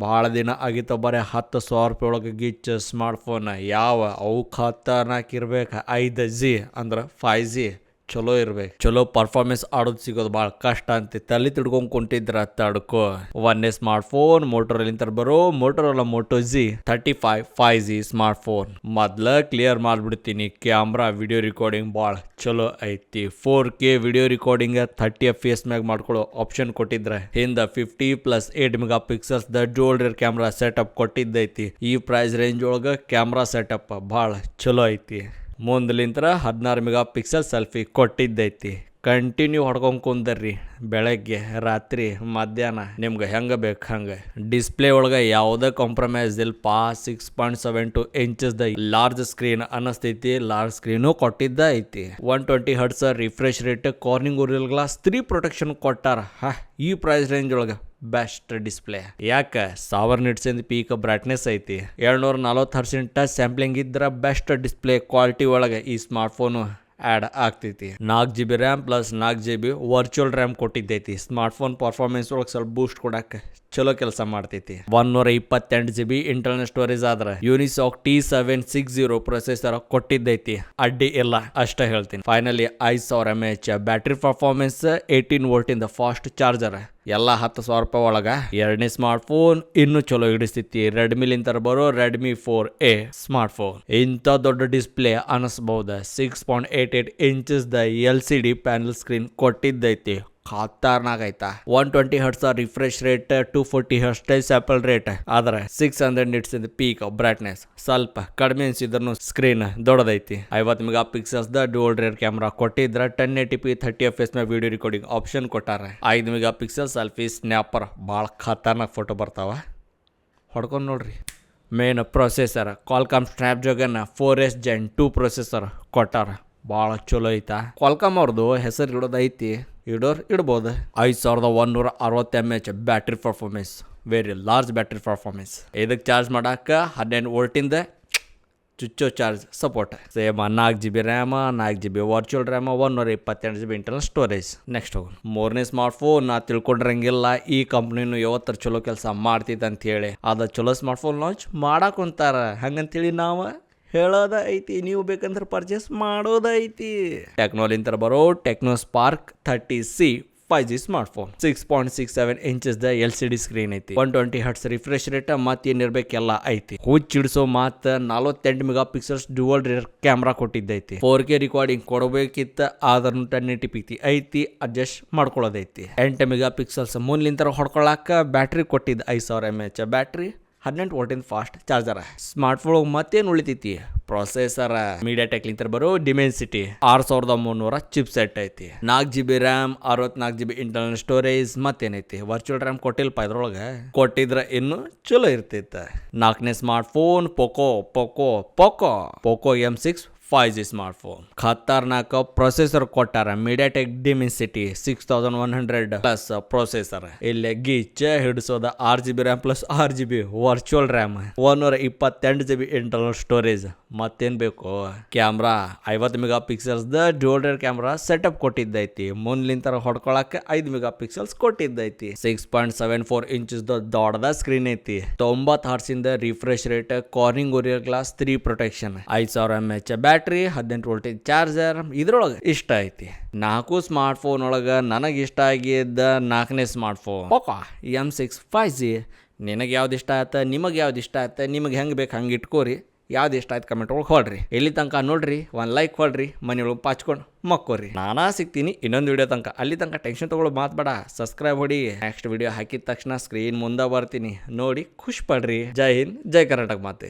ಭಾಳ ದಿನ ಆಗಿತ್ತು ಬರೀ 10,000 ರೂಪಾಯಿ ಒಳಗೆ ಗಿಚ್ ಸ್ಮಾರ್ಟ್ಫೋನ್ ಯಾವ ಅವು ಖತರ್ನಾಕ್ ಇರ್ಬೇಕು 5G ಅಂದ್ರೆ 5G ಚಲೋ ಇರ್ಬೇಕು. ಚಲೋ ಪರ್ಫಾರ್ಮೆನ್ಸ್ ಆಡೋದು ಸಿಗೋದು ಭಾಳ ಕಷ್ಟ ಅಂತ ತಲೆ ತಿಡ್ಕೊಂಡ್ ಕುಂಟಿದ್ರ ತಡ್ಕೋ. ಒಂದೇ ಸ್ಮಾರ್ಟ್ ಫೋನ್ ಮೋಟೋರೋಲಿಂದ ಬರೋ Motorola Moto G 35 5G smart phone. ಮೊದ್ಲ ಕ್ಲಿಯರ್ ಮಾಡ್ಬಿಡ್ತೀನಿ, ಕ್ಯಾಮ್ರಾ ವಿಡಿಯೋ ರೆಕಾರ್ಡಿಂಗ್ ಭಾಳ ಚಲೋ ಐತಿ. 4K ವಿಡಿಯೋ ರೆಕಾರ್ಡಿಂಗ್ 30 FPS ಮ್ಯಾಗ ಮಾಡ್ಕೊಳ್ಳೋ ಆಪ್ಷನ್ ಕೊಟ್ಟಿದ್ರೆ ಹಿಂದ 50+8 megapixels the dual rear camera setup ಕೊಟ್ಟಿದ್ದೈತಿ. ಈ ಪ್ರೈಸ್ ರೇಂಜ್ ಒಳಗ ಕ್ಯಾಮ್ರಾ ಸೆಟಪ್ ಭಾಳ ಚಲೋ ಐತಿ. ಮುಂದಲಿಂತ್ರ 16 ಮೆಗಾ ಪಿಕ್ಸೆಲ್ ಸೆಲ್ಫಿ ಕೊಟ್ಟಿದ್ದೈತಿ. ಕಂಟಿನ್ಯೂ ಹೊಡ್ಕೊಂಡ್ ಕುಂದರ್ರಿ ಬೆಳಗ್ಗೆ ರಾತ್ರಿ ಮಧ್ಯಾಹ್ನ ನಿಮ್ಗೆ ಹೆಂಗೆ ಬೇಕು ಹಂಗೆ. ಡಿಸ್ಪ್ಲೇ ಒಳಗೆ ಯಾವುದೇ ಕಾಂಪ್ರಮೈಸ್ ಇಲ್ಪ. 6.72 ಇಂಚಸ್ ದ ಲಾರ್ಜ್ ಸ್ಕ್ರೀನ್ ಅನ್ನಿಸ್ತೈತಿ. ಲಾರ್ಜ್ ಸ್ಕ್ರೀನು ಕೊಟ್ಟಿದ್ದ ಐತಿ. 120 hertz refresh rate, Corning Gorilla Glass 3 protection ಕೊಟ್ಟಾರ. ಈ ಪ್ರೈಸ್ ರೇಂಜ್ ಒಳಗೆ ಬೆಸ್ಟ್ ಡಿಸ್ಪ್ಲೇ. ಯಾಕೆ 1000 ನಿಟ್ಸಿಂದ ಪೀಕ್ ಬ್ರೈಟ್ನೆಸ್ ಐತಿ. 240 ಹರ್ಟ್ಸ್ ಟಚ್ ಸ್ಯಾಂಪ್ಲಿಂಗ್ ಇದ್ರ ಬೆಸ್ಟ್ ಡಿಸ್ಪ್ಲೇ ಕ್ವಾಲಿಟಿ ಒಳಗೆ ಈ ಸ್ಮಾರ್ಟ್ ಫೋನು ಆ್ಯಡ್ ಆಗ್ತೈತಿ. 4GB RAM plus 4GB virtual RAM ಕೊಟ್ಟಿದ್ದೈತಿ. ಸ್ಮಾರ್ಟ್ ಫೋನ್ ಪರ್ಫಾರ್ಮೆನ್ಸ್ ಒಳಗೆ ಸ್ವಲ್ಪ ಬೂಸ್ಟ್ ಕೊಡಕ್ಕೆ ಚಲೋ ಕೆಲಸ ಮಾಡ್ತೈತಿ. 128GB ಇಂಟರ್ನಲ್ ಸ್ಟೋರೇಜ್ ಆದ್ರೆ ಯೂನಿಸಾಕ್ T760 ಪ್ರೊಸೆಸರ್ ಕೊಟ್ಟಿದ್ದೈತಿ. ಅಡ್ಡಿ ಇಲ್ಲ ಅಷ್ಟ ಹೇಳ್ತೀನಿ. Finally 5000 mAh battery performance, 18 volt ಇಂದ ಫಾಸ್ಟ್ ಚಾರ್ಜರ್. ಎಲ್ಲ 10,000 ರೂಪಾಯಿ ಒಳಗ ಎರಡನೇ ಸ್ಮಾರ್ಟ್ ಫೋನ್ ಇನ್ನೂ ಚಲೋ ಹಿಡಿಸ್ತೈತಿ. ರೆಡ್ಮಿಲಿಂದ ಬರೋ Redmi 4A ಸ್ಮಾರ್ಟ್ ಫೋನ್. ಇಂಥ ದೊಡ್ಡ ಡಿಸ್ಪ್ಲೇ ಅನಿಸ್ಬಹುದು. 6.88 inches the LCD panel screen ಕೊಟ್ಟಿದ್ದೈತಿ. ಖತರ್ನಾಕ್ ಐತಾ. 120 hertz refresh rate, 240 hertz touch sample rate ಆದ್ರೆ 600 ನಿಟ್ಸ್ ಇಂದ ಪೀಕ್ ಬ್ರೈಟ್ನೆಸ್. ಸ್ವಲ್ಪ ಕಡಿಮೆ ಅನ್ಸಿದ್ರು ಸ್ಕ್ರೀನ್ ದೊಡ್ಡದೈತಿ. 50 megapixels the dual rear camera ಕೊಟ್ಟಿದ್ರ 1080p 30 FPS ನ ವಿಡಿಯೋ ರೆಕಾರ್ಡಿಂಗ್ ಆಪ್ಷನ್ ಕೊಟ್ಟಾರ. 5 ಮೆಗಾ ಪಿಕ್ಸಲ್ ಸೆಲ್ಫಿ ಸ್ನ್ಯಾಪರ್ ಭಾಳ ಖತರ್ನಾಕ್ ಫೋಟೋ ಬರ್ತಾವ. ಹೊಡ್ಕೊಂಡು ನೋಡ್ರಿ. Main processor Qualcomm Snapdragon 4S Gen 2 processor ಕೊಟ್ಟಾರ. ಭಾಳ ಚಲೋ ಐತಾ. ಕ್ವಾಲ್ಕಾಮ್ ಅವ್ರದ್ದು ಹೆಸರು ಇಡೋದೈತಿ, ಇಡ್ಬೋದು. 5160 mAh battery performance, very large battery performance. ಇದಕ್ಕೆ ಚಾರ್ಜ್ ಮಾಡಾಕ 12 ವೋಲ್ಟಿಂದ ಚುಚ್ಚೋ charge support. Same 4GB RAM, 4GB virtual RAM, 128GB internal storage. Next ಹೋಗೋಣ. ಮೂರನೇ ಸ್ಮಾರ್ಟ್ ಫೋನ್ ನಾ ತಿಳ್ಕೊಂಡಿರಂಗಿಲ್ಲ ಈ ಕಂಪ್ನಿನು ಯಾವತ್ತರ ಚಲೋ ಕೆಲಸ ಮಾಡ್ತೈತೆ ಅಂತ ಹೇಳಿ ಅದ ಚಲೋ ಸ್ಮಾರ್ಟ್ ಫೋನ್ ಲಾಂಚ್ ಮಾಡಾಕೊಂತಾರ. ಹಂಗಂತೇಳಿ ನಾವು ಹೇಳೋದ ಐತಿ, ನೀವು ಬೇಕಂದ್ರೆ ಪರ್ಚೇಸ್ ಮಾಡೋದೈತಿ. ಟೆಕ್ನೋಲಿಂದ ಬರೋ techno spark 30C 5G smart phone. 6.67 inches the LCD screen ಐತಿ. 120 ಹರ್ಟ್ಸ್ ರಿಫ್ರೆಶ್ ರೇಟ್ ಮತ್ತೇನಿರ್ಬೇಕೆಲ್ಲ ಐತಿ. ಹುಚ್ಚಿಡ್ಸೋ ಮಾತ್ 48 megapixels dual rear camera ಕೊಟ್ಟಿದ್ದೈತಿ. 4K ರೆಕಾರ್ಡಿಂಗ್ ಕೊಡಬೇಕಿತ್ತ ಆದ್ರೂ 1080p ಐತಿ, ಅಡ್ಜಸ್ಟ್ ಮಾಡ್ಕೊಳ್ಳೋದೈತಿ. 8 ಮೆಗಾ ಪಿಕ್ಸಲ್ಸ್ ಮುಂದ್ಲಿಂತರ ಹೊಡ್ಕೊಳಕ ಬ್ಯಾಟ್ರಿ ಕೊಟ್ಟಿದ್ದ 5000 mAh ಬ್ಯಾಟ್ರಿ, 18 ವೋಲ್ಟಿಂದ ಫಾಸ್ಟ್ ಚಾರ್ಜರ್. ಸ್ಮಾರ್ಟ್ ಫೋನ್ ಮತ್ತೇನು ಉಳಿತೈತಿ? ಪ್ರೊಸೆಸರ್ ಮೀಡಿಯಾಟೆಕ್ ಲಿಂತ ಬರೋ ಡಿಮೆನ್ಸಿಟಿ 6300 ಚಿಪ್ ಸೆಟ್ ಐತಿ. 4GB RAM, 64GB internal storage. ಮತ್ತೇನೈತಿ ವರ್ಚುವಲ್ ರ್ಯಾಮ್ ಕೊಟ್ಟಿಲ್ಪ ಇದ್ರೊಳಗೆ. ಕೊಟ್ಟಿದ್ರ ಇನ್ನು ಚಲೋ ಇರ್ತೈತೆ. 4ನೇ smartphone Poco M6 5G smartphone. ಖತರ್ನಾಕ್ ಪ್ರೊಸೆಸರ್ ಕೊಟ್ಟಾರ. MediaTek Dimensity 6100 plus processor. ಇಲ್ಲಿ ಗಿಚ್ ಹಿಡಿಸೋದ 6GB RAM plus 6GB virtual RAM, 128GB internal storage. ಮತ್ತೇನ್ ಬೇಕು? Camera 50 megapixels the dual rear camera setup ಕೊಟ್ಟಿದ್ದೈತಿ. ಮುಂದ್ಲಿಂತರ ಹೊಡ್ಕೊಳಕ್ಕೆ 5 ಮೆಗಾ ಪಿಕ್ಸಲ್ಸ್ ಕೊಟ್ಟಿದ್ದೈತಿ. 6.74 ಇಂಚಸ್ ದ ದೊಡ್ಡದ ಸ್ಕ್ರೀನ್ ಐತಿ. 90 ಹರ್ಟ್ಸ್ ಇಂದ refresh rate, Corning Gorilla Glass 3 protection. 5000 mAh battery, 18 voltage charger. ಇದ್ರೊಳಗೆ ಇಷ್ಟ ಐತಿ. 4 ಸ್ಮಾರ್ಟ್ ಫೋನ್ ಒಳಗೆ ನನಗೆ ಇಷ್ಟ ಆಗಿದ್ದ 4ನೇ smartphone Poco M6 5G. ನಿನಗೆ ಯಾವ್ದು ಇಷ್ಟ ಆಯ್ತು, ನಿಮಗೆ ಯಾವ್ದು ಇಷ್ಟ ಆಯ್ತು, ನಿಮಗೆ ಹೆಂಗೆ ಬೇಕು ಹಂಗೆ ಇಟ್ಕೋರಿ. ಯಾವ್ದು ಇಷ್ಟ ಆಯ್ತು ಕಮೆಂಟ್ ಒಳಗೆ ಹೊಡ್ರಿ. ಇಲ್ಲಿ ತನಕ ನೋಡ್ರಿ, ಒಂದು ಲೈಕ್ ಹೊಡ್ರಿ, ಮನೆಯೊಳಗೆ ಪಾಚ್ಕೊಂಡು ಮಕ್ಕೋರಿ. ನಾನಾ ಸಿಗ್ತೀನಿ ಇನ್ನೊಂದು ವಿಡಿಯೋ ತನಕ. ಅಲ್ಲಿ ತನಕ ಟೆನ್ಷನ್ ತೊಗೊಳ್ಳೋ ಮಾತ್ಬೇಡ, ಸಬ್ಸ್ಕ್ರೈಬ್ ಹೊಡಿ. ನೆಕ್ಸ್ಟ್ ವಿಡಿಯೋ ಹಾಕಿದ ತಕ್ಷಣ ಸ್ಕ್ರೀನ್ ಮುಂದೆ ಬರ್ತೀನಿ, ನೋಡಿ ಖುಷಿ ಪಡ್ರಿ. ಜೈ ಹಿಂದ್, ಜೈ ಕರ್ನಾಟಕ ಮಾತೆ.